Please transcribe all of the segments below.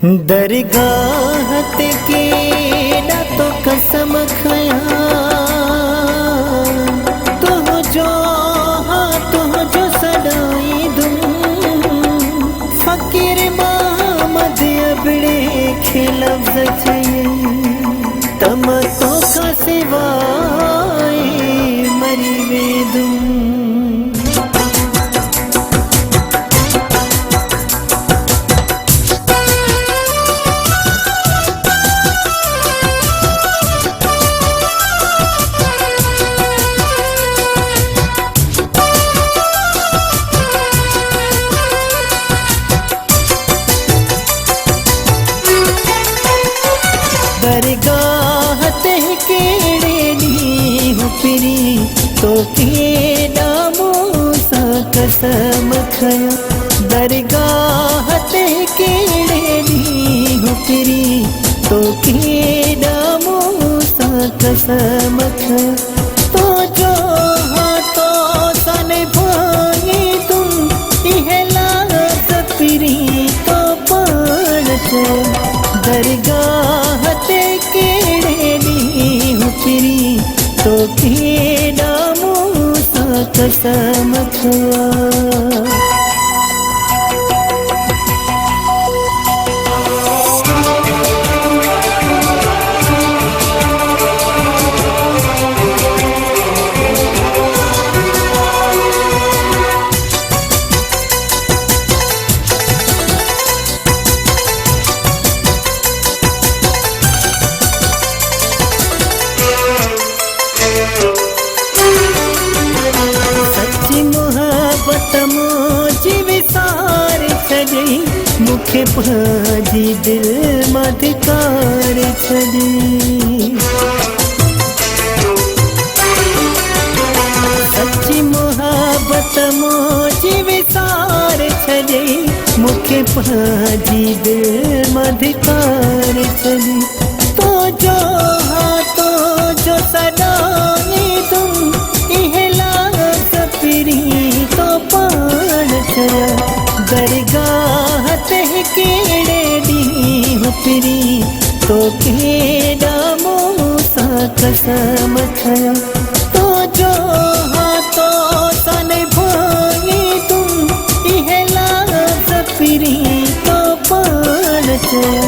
दरगाह ते केड़ा तो कसम खया तुझो सदाई दूं फकीर मोहम्मद अबड़े खे लफ्ज़ चाहिए तम तो का सिवाए मरी वेदूं। दरगाह ते केड़े दी हुपरी तो केड़ा मूसा कसम खया दरगाह ते केड़े दी हुपरी तो केड़ा मूसा कसम खया तो जो हाथों सन भांगे तुम इहला सपरी तो पान दरगाह ते केड़े दी हुपरी तो केड़ा मूसा कसम खया। मुखे भाजी दिल मधिकार छड़ी सच्ची मोहब्बत मोजी विसार छड़ी मुखे भाजी दिल मधिकार छड़ी तो जो हाथों जो सदाई तुम इहला सपरी तो पान छया दरगाह ते केड़े दी हुपरी तो केड़ा मूसा कसम खया तो जो हाथों सन भांगे तुम इहला सपरी तो पान छया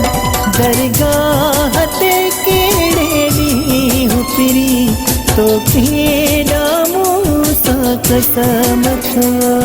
दरगाह ते केड़े दी हुपरी तो केड़ा मूसा कसम खया।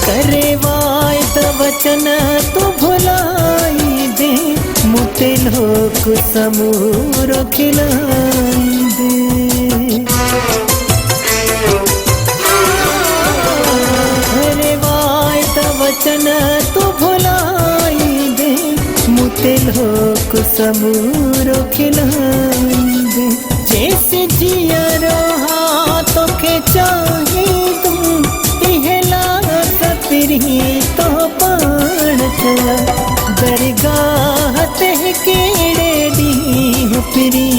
करे वायद वचन तो भुलाई दे मुते लोक समूर खिलाई दे करे वायद वचन तो भुलाई दे मुते लोक समूर खिलाई दे जैसे जिया रोहा तो के चाहे तुम इहला तो पान छया दरगाह ते केड़े दी हुपरी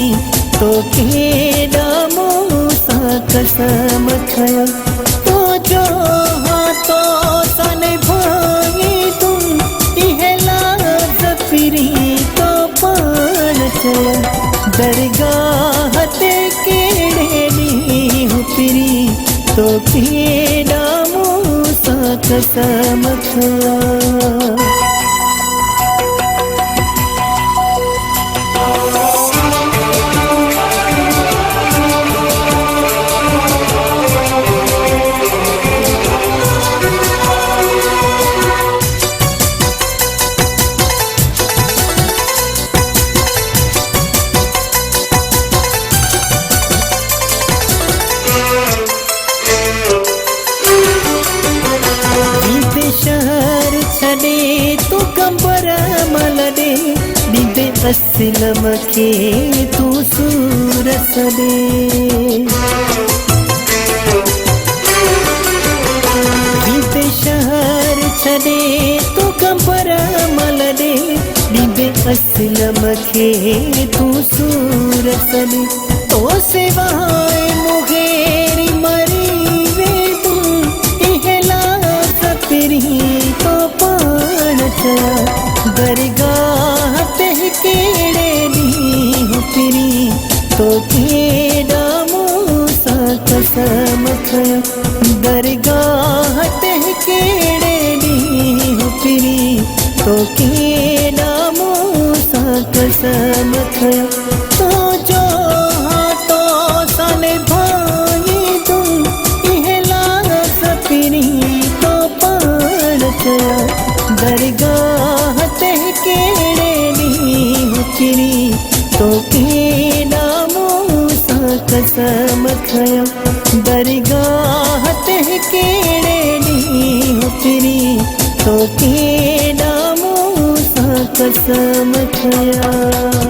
तो केड़ा मूसा कसम खया तो जो हाथों सन भांगे तुम इहला सपरी तो पान छया दरगाह ते केड़े दी हुपरी तो केड़ा कसम खया। असलम खे तू सूर सॾे ॿिबे शहर छॾे तू कंबर मल ॾे ॿिबे असलम खे तू सूर सॾे तो सिवाए मुगेरी मरी वे तू इहला सतरी तो पाण चया दरगाह ते केड़े ॾींहुं फिरी तो केॾा मूंसां कसम खया दरगाह ते केड़े ॾींहुं फिरी तो केॾा मूंसां कसम खया तो जो हाथो साले भाई तू इहला सतरी तो पाण चया दरगाह ते केड़े ॾींहुं फिरी तो केॾा मूंसां कसम खया दरगाह ते केड़े ॾींहुं फिरी तो केॾा मूंसां कसम खया।